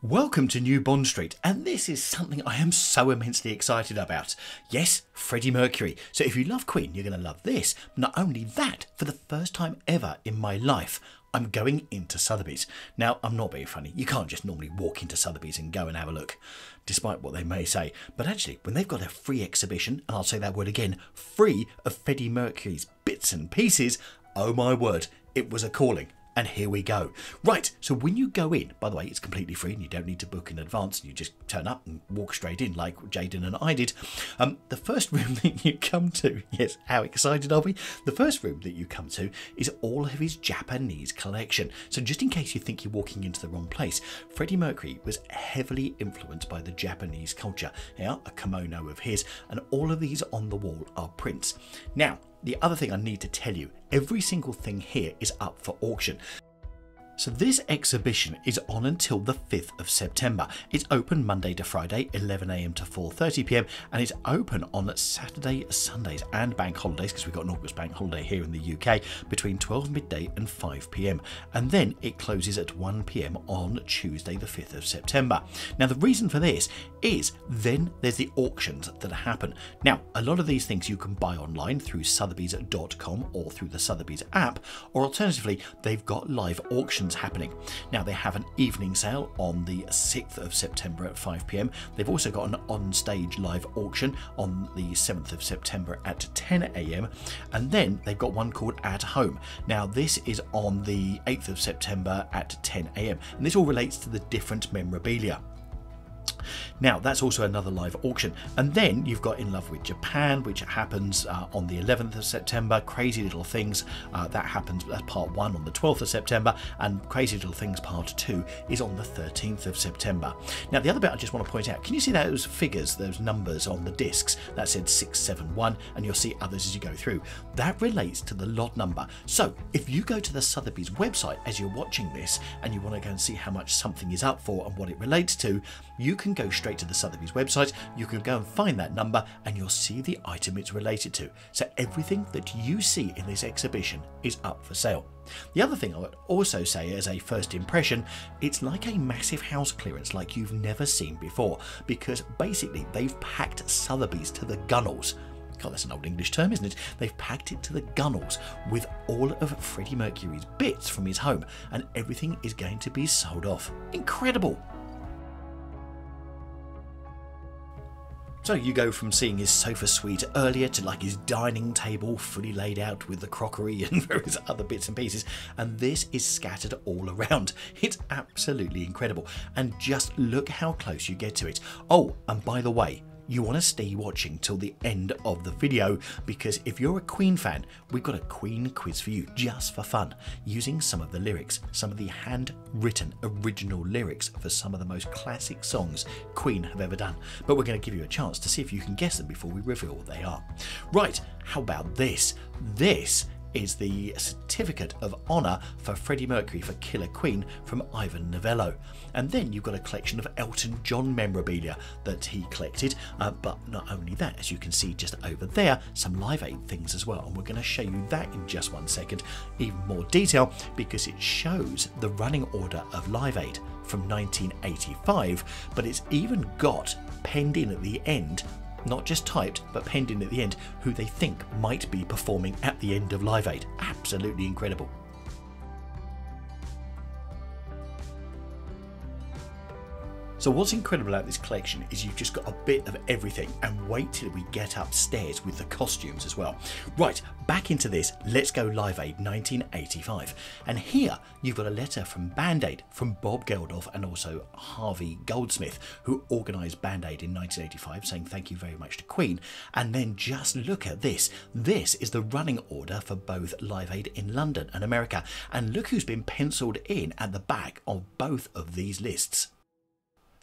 Welcome to New Bond Street, and this is something I am so immensely excited about. Yes, Freddie Mercury. So if you love Queen, you're going to love this. Not only that, for the first time ever in my life, I'm going into Sotheby's. Now, I'm not being funny. You can't just normally walk into Sotheby's and go and have a look, despite what they may say. But actually, when they've got a free exhibition, and I'll say that word again, free of Freddie Mercury's bits and pieces, oh my word, it was a calling. And here we go. Right, so when you go in, by the way, it's completely free and you don't need to book in advance. You just turn up and walk straight in like Jaden and I did. The first room that you come to, yes, how excited are we? The first room that you come to is all of his Japanese collection. So just in case you think you're walking into the wrong place, Freddie Mercury was heavily influenced by the Japanese culture. Yeah, a kimono of his, and all of these on the wall are prints. Now, the other thing I need to tell you, every single thing here is up for auction. So this exhibition is on until the 5th of September. It's open Monday to Friday, 11 AM to 4:30 PM, and it's open on Saturday, Sundays and bank holidays, because we've got an August bank holiday here in the UK, between 12 midday and 5 PM. And then it closes at 1 PM on Tuesday, the 5th of September. Now, the reason for this is then there's the auctions that happen. Now, a lot of these things you can buy online through sotheby's.com or through the Sotheby's app, or alternatively, they've got live auctions happening. Now, they have an evening sale on the 6th of September at 5 PM. They've also got an on-stage live auction on the 7th of September at 10 AM. And then they've got one called At Home. Now, this is on the 8th of September at 10 AM. And this all relates to the different memorabilia. Now, that's also another live auction. And then you've got In Love with Japan, which happens on the 11th of September. Crazy Little Things, that happens as part 1 on the 12th of September. And Crazy Little Things part 2 is on the 13th of September. Now, the other bit I just want to point out, can you see those figures, those numbers on the discs? That said 671, and you'll see others as you go through. That relates to the lot number. So if you go to the Sotheby's website as you're watching this, and you want to go and see how much something is up for and what it relates to, you can go straight to the Sotheby's website, you can go and find that number, and you'll see the item it's related to. So everything that you see in this exhibition is up for sale. The other thing I would also say as a first impression, it's like a massive house clearance like you've never seen before, because basically they've packed Sotheby's to the gunnels. God, that's an old English term, isn't it? They've packed it to the gunnels with all of Freddie Mercury's bits from his home, and everything is going to be sold off. Incredible! So you go from seeing his sofa suite earlier to like his dining table fully laid out with the crockery and various other bits and pieces, and this is scattered all around. It's absolutely incredible, and just look how close you get to it. Oh, and by the way, you want to stay watching till the end of the video, because if you're a Queen fan, we've got a Queen quiz for you just for fun, using some of the lyrics, some of the handwritten original lyrics for some of the most classic songs Queen have ever done. But we're going to give you a chance to see if you can guess them before we reveal what they are. Right, how about this? This is the certificate of honour for Freddie Mercury for Killer Queen from Ivan Novello. And then you've got a collection of Elton John memorabilia that he collected, but not only that, as you can see just over there, some Live Aid things as well, and we're going to show you that in just one second, even more detail, because it shows the running order of Live Aid from 1985, but it's even got penned in at the end, not just typed, but penned in at the end, who they think might be performing at the end of Live Aid. Absolutely incredible. So what's incredible about this collection is you've just got a bit of everything, and wait till we get upstairs with the costumes as well. Right, back into this, let's go Live Aid 1985. And here you've got a letter from Band Aid, from Bob Geldof and also Harvey Goldsmith, who organised Band Aid in 1985, saying thank you very much to Queen. And then just look at this. This is the running order for both Live Aid in London and America. And look who's been penciled in at the back of both of these lists.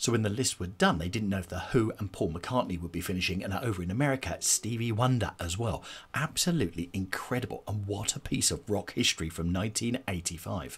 So when the lists were done, they didn't know if The Who and Paul McCartney would be finishing, and over in America, Stevie Wonder as well. Absolutely incredible, and what a piece of rock history from 1985.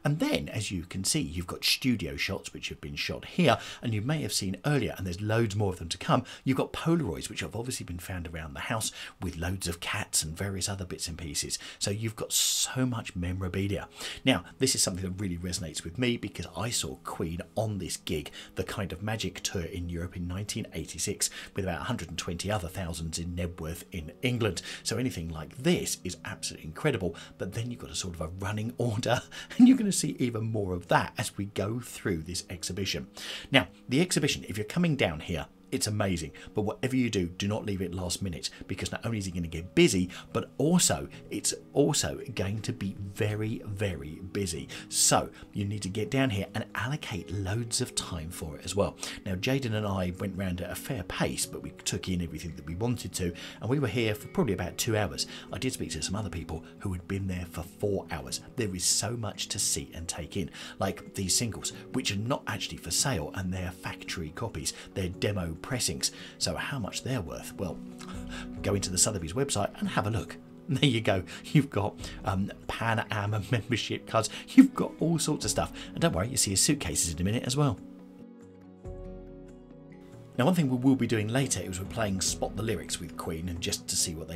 And then, as you can see, you've got studio shots which have been shot here, and you may have seen earlier, and there's loads more of them to come. You've got Polaroids which have obviously been found around the house with loads of cats and various other bits and pieces. So you've got so much memorabilia. Now, this is something that really resonates with me because I saw Queen on this gig, the Kind of Magic tour in Europe in 1986, with about 120 other thousands in Nebworth in England. So anything like this is absolutely incredible. But then you've got a sort of a running order, and you're going to see even more of that as we go through this exhibition. Now, the exhibition, if you're coming down here, it's amazing, but whatever you do, do not leave it last minute, because not only is it going to get busy, but also it's also going to be very, very busy. So you need to get down here and allocate loads of time for it as well. Now, Jaden and I went round at a fair pace, but we took in everything that we wanted to, and we were here for probably about 2 hours. I did speak to some other people who had been there for 4 hours. There is so much to see and take in, like these singles, which are not actually for sale, and they're factory copies. They're demo pressings. So how much they're worth? Well, go into the Sotheby's website and have a look. There you go. You've got Pan Am membership cards. You've got all sorts of stuff. And don't worry, you see his suitcases in a minute as well. Now, one thing we will be doing later is we're playing Spot the Lyrics with Queen, and just to see what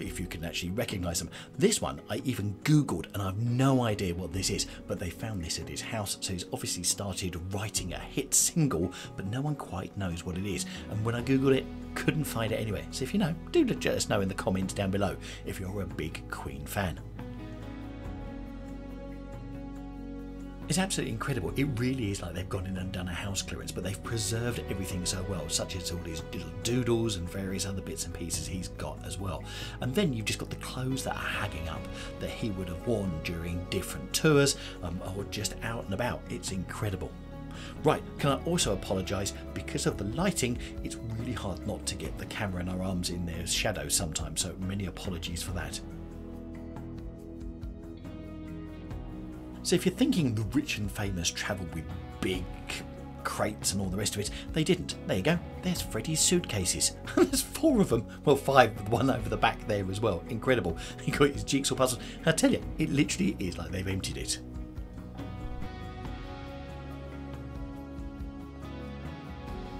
if you can actually recognise them. This one I even Googled, and I've no idea what this is, but they found this at his house, so he's obviously started writing a hit single, but no one quite knows what it is. And when I Googled it, couldn't find it anywhere. So if you know, do let us know in the comments down below if you're a big Queen fan. It's absolutely incredible. It really is like they've gone in and done a house clearance, but they've preserved everything so well, such as all these little doodles and various other bits and pieces he's got as well. And then you've just got the clothes that are hanging up that he would have worn during different tours or just out and about. It's incredible. Right, can I also apologise, because of the lighting, it's really hard not to get the camera and our arms in their shadow sometimes, so many apologies for that. So if you're thinking the rich and famous travel with big crates and all the rest of it, they didn't. There you go. There's Freddie's suitcases. There's 4 of them. Well, 5 with one over the back there as well. Incredible. He got his jigsaw puzzle. I tell you, it literally is like they've emptied it.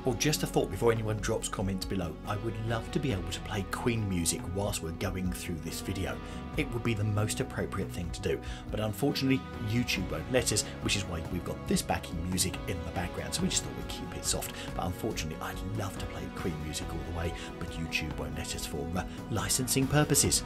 Well, just a thought before anyone drops comments below, I would love to be able to play Queen music whilst we're going through this video. It would be the most appropriate thing to do, but unfortunately YouTube won't let us, which is why we've got this backing music in the background, so we just thought we'd keep it soft. But unfortunately I'd love to play Queen music all the way, but YouTube won't let us for licensing purposes.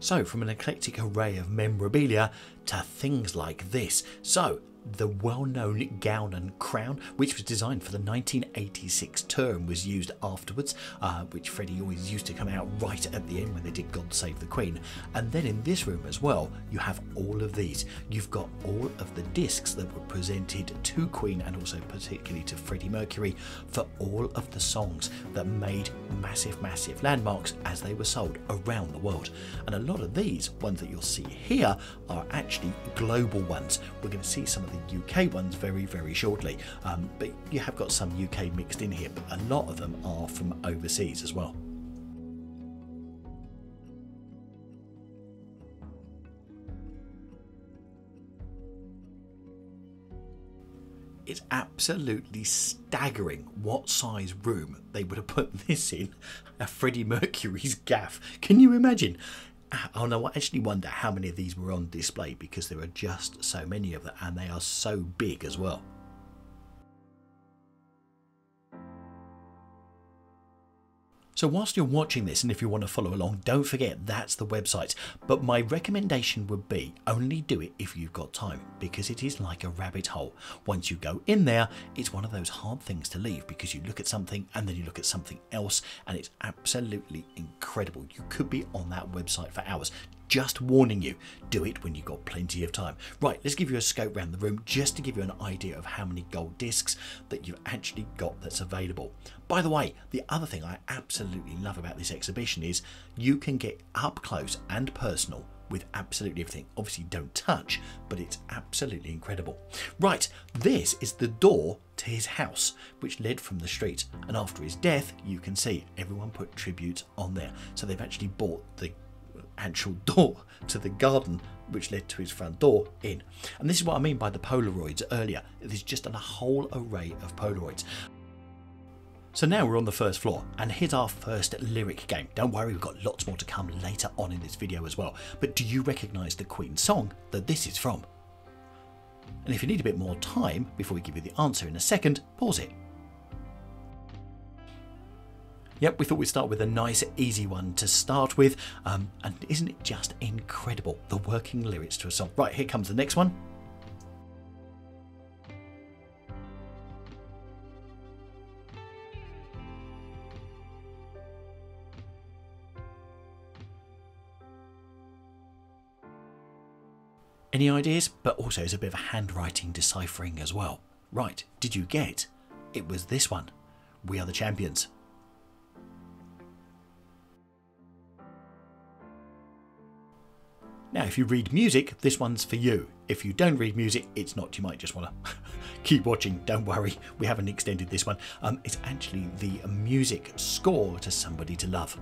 So from an eclectic array of memorabilia to things like this. So the well-known gown and crown, which was designed for the 1986 tour and was used afterwards, which Freddie always used to come out right at the end when they did God Save the Queen. And then in this room as well, you have all of these. You've got all of the discs that were presented to Queen, and also particularly to Freddie Mercury, for all of the songs that made massive, massive landmarks as they were sold around the world. And a lot of these ones that you'll see here are actually global ones. We're going to see some of the UK ones very, very shortly, but you have got some UK mixed in here, but a lot of them are from overseas as well. It's absolutely staggering what size room they would have put this in, a Freddie Mercury's gaff. Can you imagine? Oh no, I actually wonder how many of these were on display, because there are just so many of them, and they are so big as well. So whilst you're watching this, and if you want to follow along, don't forget that's the website. But my recommendation would be only do it if you've got time, because it is like a rabbit hole. Once you go in there, it's one of those hard things to leave, because you look at something and then you look at something else, and it's absolutely incredible. You could be on that website for hours. Just warning you, do it when you've got plenty of time. Right, let's give you a scope around the room just to give you an idea of how many gold discs that you've actually got that's available. By the way, the other thing I absolutely love about this exhibition is you can get up close and personal with absolutely everything. Obviously don't touch, but it's absolutely incredible. Right, this is the door to his house, which led from the street, and after his death, you can see everyone put tributes on there. So they've actually bought the actual door to the garden which led to his front door in. And this is what I mean by the Polaroids earlier. There's just a whole array of Polaroids. So now we're on the first floor, and here's our first lyric game. Don't worry, we've got lots more to come later on in this video as well. But do you recognise the Queen song that this is from? And if you need a bit more time before we give you the answer in a second, pause it. Yep, we thought we'd start with a nice easy one to start with, and isn't it just incredible, the working lyrics to a song. Right, here comes the next one. Any ideas? But also it's a bit of a handwriting deciphering as well. Right, did you get? It was this one. We Are the Champions. Now, if you read music, this one's for you. If you don't read music, it's not. You might just want to keep watching. Don't worry, we haven't extended this one. It's actually the music score to Somebody to Love.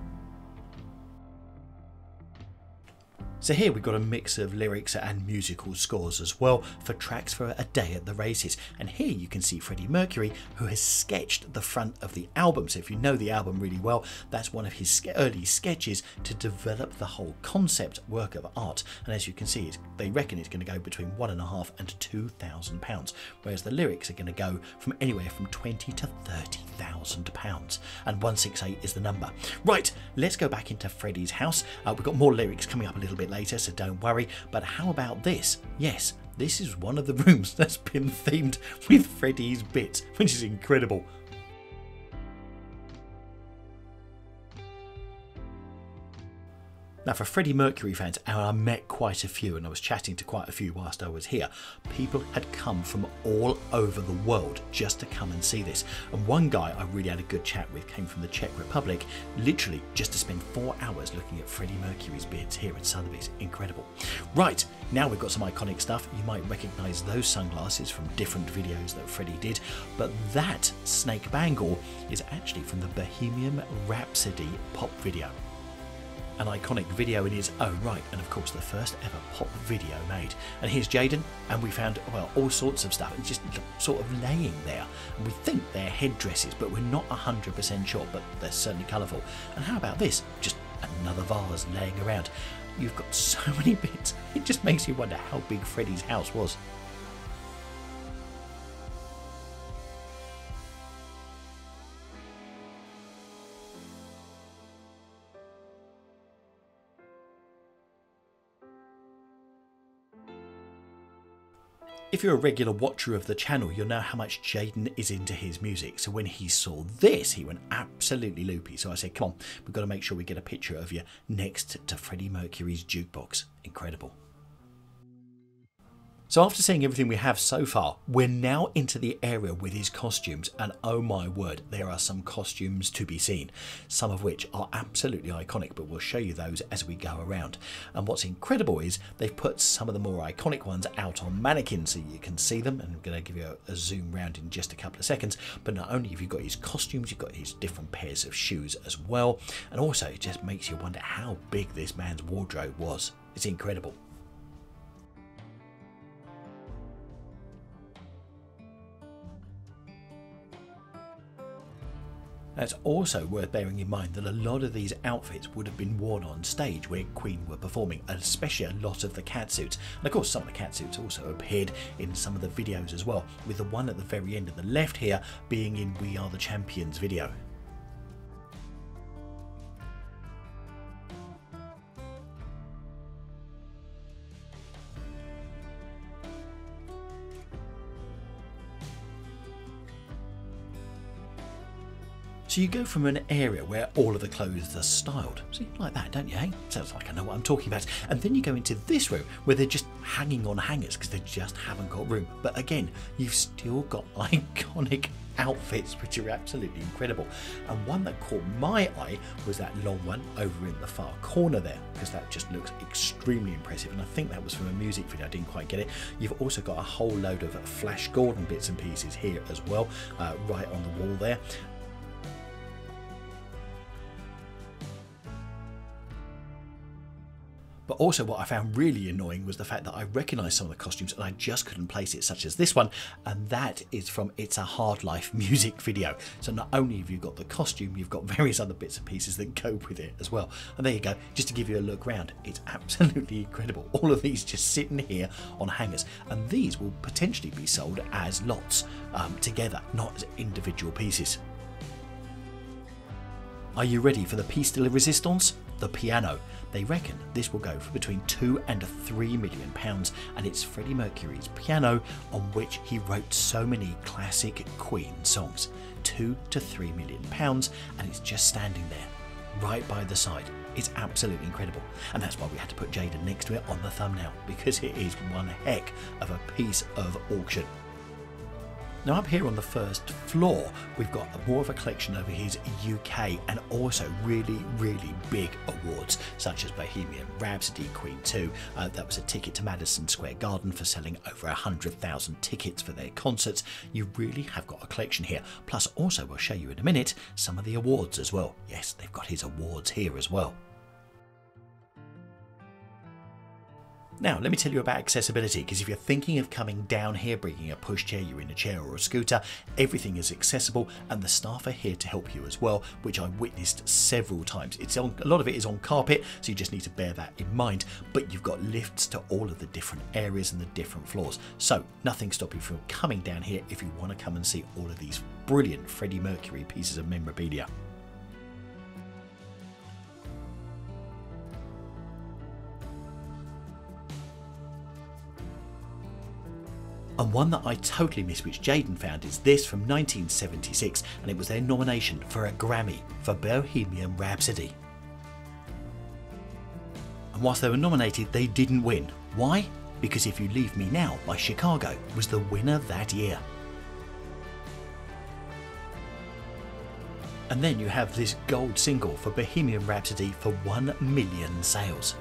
So here we've got a mix of lyrics and musical scores as well for tracks for A Day at the Races. And here you can see Freddie Mercury, who has sketched the front of the album. So if you know the album really well, that's one of his early sketches to develop the whole concept work of art. And as you can see, they reckon it's going to go between £1,500 and £2,000, whereas the lyrics are going to go from anywhere from £20,000 to £30,000. And 168 is the number. Right, let's go back into Freddie's house. We've got more lyrics coming up a little bit later, so don't worry. But how about this? Yes, this is one of the rooms that's been themed with Freddie's bits, which is incredible. Now, for Freddie Mercury fans, and I met quite a few, and I was chatting to quite a few whilst I was here, people had come from all over the world just to come and see this. And one guy I really had a good chat with came from the Czech Republic, literally just to spend 4 hours looking at Freddie Mercury's bits here at Sotheby's. Incredible. Right, now we've got some iconic stuff. You might recognise those sunglasses from different videos that Freddie did, but that snake bangle is actually from the Bohemian Rhapsody pop video. An iconic video in its own right, and of course the first ever pop video made. And here's Jaden, and we found, well, all sorts of stuff and just sort of laying there. And we think they're headdresses, but we're not 100% sure, but they're certainly colourful. And how about this? Just another vase laying around. You've got so many bits, it just makes you wonder how big Freddie's house was. If you're a regular watcher of the channel, you'll know how much Jaden is into his music. So when he saw this, he went absolutely loopy. So I said, come on, we've got to make sure we get a picture of you next to Freddie Mercury's jukebox. Incredible. So after seeing everything we have so far, we're now into the area with his costumes, and oh my word, there are some costumes to be seen, some of which are absolutely iconic, but we'll show you those as we go around. And what's incredible is they've put some of the more iconic ones out on mannequins so you can see them, and I'm going to give you a zoom round in just a couple of seconds. But not only have you got his costumes, you've got his different pairs of shoes as well, and also it just makes you wonder how big this man's wardrobe was. It's incredible. It's also worth bearing in mind that a lot of these outfits would have been worn on stage where Queen were performing, especially a lot of the catsuits. And of course some of the catsuits also appeared in some of the videos as well, with the one at the very end of the left here being in We Are the Champions video. So you go from an area where all of the clothes are styled, see, like that, don't you, hey? Sounds like I know what I'm talking about. And then you go into this room where they're just hanging on hangers because they just haven't got room. But again, you've still got iconic outfits which are absolutely incredible. And one that caught my eye was that long one over in the far corner there, because that just looks extremely impressive, and I think that was from a music video. I didn't quite get it. You've also got a whole load of Flash Gordon bits and pieces here as well, right on the wall there. But also what I found really annoying was the fact that I recognised some of the costumes and I just couldn't place it, such as this one, and that is from It's a Hard Life music video. So not only have you got the costume, you've got various other bits and pieces that go with it as well. And there you go, just to give you a look round. It's absolutely incredible. All of these just sitting here on hangers, and these will potentially be sold as lots together, not as individual pieces. Are you ready for the piece de la resistance? The piano. They reckon this will go for between £2 and £3 million, and it's Freddie Mercury's piano on which he wrote so many classic Queen songs. £2 to £3 million, and it's just standing there, right by the side. It's absolutely incredible, and that's why we had to put Jaden next to it on the thumbnail, because it is one heck of a piece of auction. Now up here on the first floor, we've got more of a collection over his UK and also really big awards, such as Bohemian Rhapsody, Queen 2, that was a ticket to Madison Square Garden for selling over 100,000 tickets for their concerts. You really have got a collection here. Plus also, we'll show you in a minute, some of the awards as well. Yes, they've got his awards here as well. Now, let me tell you about accessibility, because if you're thinking of coming down here, bringing a pushchair, you're in a chair or a scooter, everything is accessible, and the staff are here to help you as well, which I witnessed several times. A lot of it is on carpet, so you just need to bear that in mind, but you've got lifts to all of the different areas and the different floors. So nothing stopping you from coming down here if you want to come and see all of these brilliant Freddie Mercury pieces of memorabilia. And one that I totally missed, which Jaden found, is this from 1976, and it was their nomination for a Grammy for Bohemian Rhapsody. And whilst they were nominated, they didn't win. Why? Because If You Leave Me Now by Chicago was the winner that year. And then you have this gold single for Bohemian Rhapsody for 1 million sales.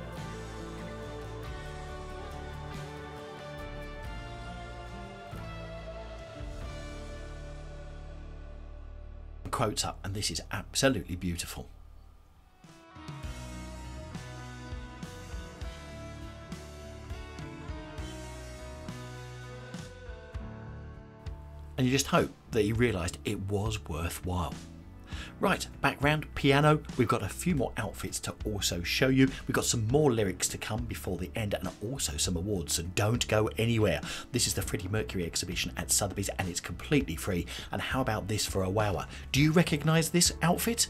Quotes up, and this is absolutely beautiful. And you just hope that he realised it was worthwhile. Right, background, piano, we've got a few more outfits to also show you. We've got some more lyrics to come before the end, and also some awards, so don't go anywhere. This is the Freddie Mercury exhibition at Sotheby's, and it's completely free. And how about this for a wower? Do you recognise this outfit?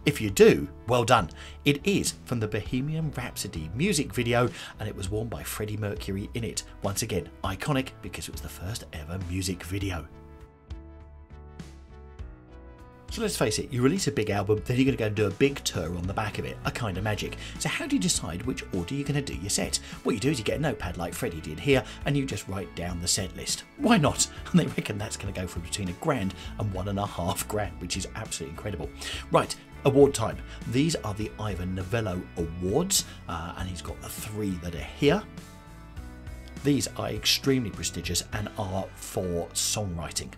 If you do, well done. It is from the Bohemian Rhapsody music video, and it was worn by Freddie Mercury in it. Once again, iconic because it was the first ever music video. So let's face it, you release a big album, then you're going to go and do a big tour on the back of it, a kind of magic. So how do you decide which order you're going to do your set? What you do is you get a notepad like Freddie did here, and you just write down the set list. Why not? And they reckon that's going to go for between £1,000 and £1,500, which is absolutely incredible. Right, award time. These are the Ivan Novello Awards, and he's got the 3 that are here. These are extremely prestigious and are for songwriting.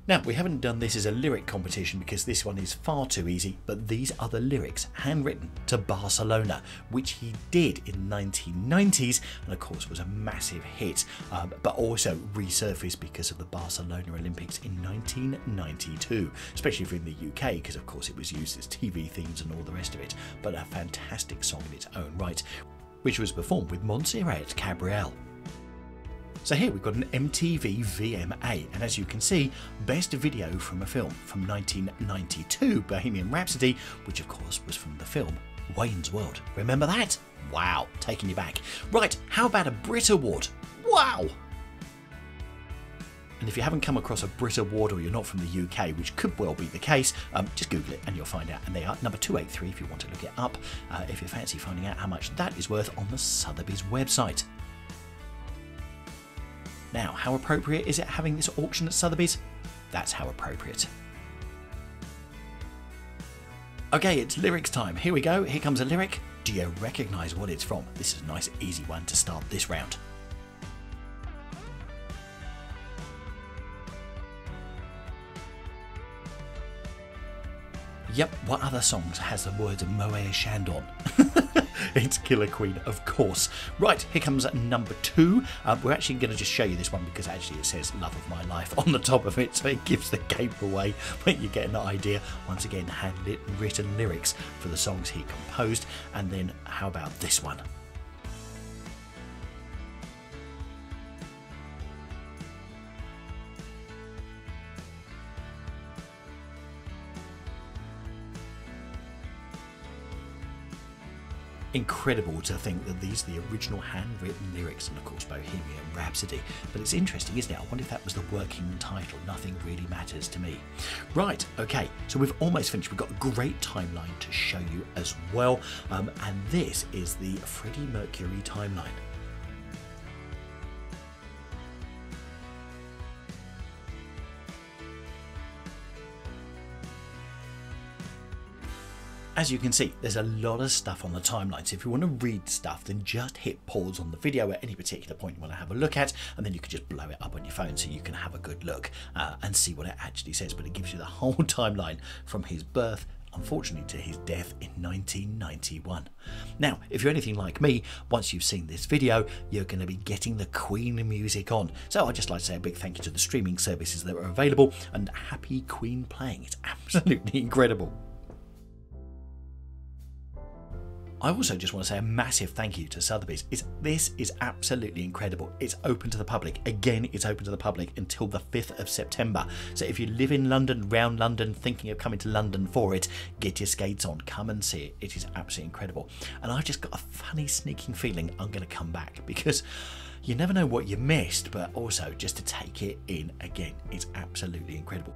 Now, we haven't done this as a lyric competition because this one is far too easy, but these are the lyrics handwritten to Barcelona, which he did in the 1990s, and of course was a massive hit, but also resurfaced because of the Barcelona Olympics in 1992, especially if you're in the UK, because of course it was used as TV themes and all the rest of it, but a fantastic song in its own right, which was performed with Montserrat Caballé. So here we've got an MTV VMA, and as you can see, best video from a film from 1992, Bohemian Rhapsody, which of course was from the film Wayne's World. Remember that? Wow, taking you back. Right, how about a Brit Award? Wow! And if you haven't come across a Brit Award or you're not from the UK, which could well be the case, just Google it and you'll find out. And they are number 283 if you want to look it up, if you fancy finding out how much that is worth on the Sotheby's website. Now, how appropriate is it having this auction at Sotheby's? That's how appropriate. Okay, it's lyrics time. Here we go. Here comes a lyric. Do you recognise what it's from? This is a nice easy one to start this round. Yep, what other songs has the words Moët Chandon? It's Killer Queen, of course. Right, here comes number 2. We're actually going to just show you this one because actually it says Love of My Life on the top of it, so it gives the game away, but you get an idea. Once again, handwritten lyrics for the songs he composed. And then how about this one? Incredible to think that these are the original handwritten lyrics, and of course Bohemian Rhapsody. But it's interesting, isn't it? I wonder if that was the working title. Nothing really matters to me. Right, okay, so we've almost finished. We've got a great timeline to show you as well, and this is the Freddie Mercury timeline. As you can see, there's a lot of stuff on the timeline, so if you want to read stuff, then just hit pause on the video at any particular point you want to have a look at, and then you can just blow it up on your phone so you can have a good look and see what it actually says. But it gives you the whole timeline from his birth, unfortunately, to his death in 1991. Now, if you're anything like me, once you've seen this video, you're going to be getting the Queen music on. So I'd just like to say a big thank you to the streaming services that are available, and happy Queen playing. It's absolutely incredible. I also just want to say a massive thank you to Sotheby's. This is absolutely incredible. It's open to the public. Again, it's open to the public until the 5th of September. So if you live in London, around London, thinking of coming to London for it, get your skates on. Come and see it. It is absolutely incredible. And I've just got a funny sneaking feeling I'm going to come back because you never know what you missed, but also just to take it in again. It's absolutely incredible.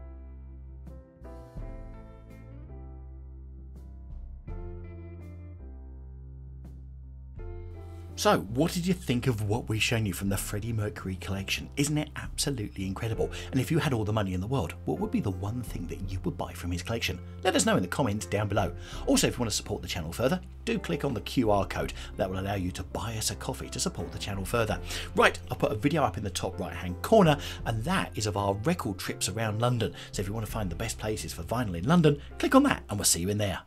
So, what did you think of what we've shown you from the Freddie Mercury collection? Isn't it absolutely incredible? And if you had all the money in the world, what would be the one thing that you would buy from his collection? Let us know in the comments down below. Also, if you want to support the channel further, do click on the QR code. That will allow you to buy us a coffee to support the channel further. Right, I'll put a video up in the top right hand corner, and that is of our record trips around London. So if you want to find the best places for vinyl in London, click on that and we'll see you in there.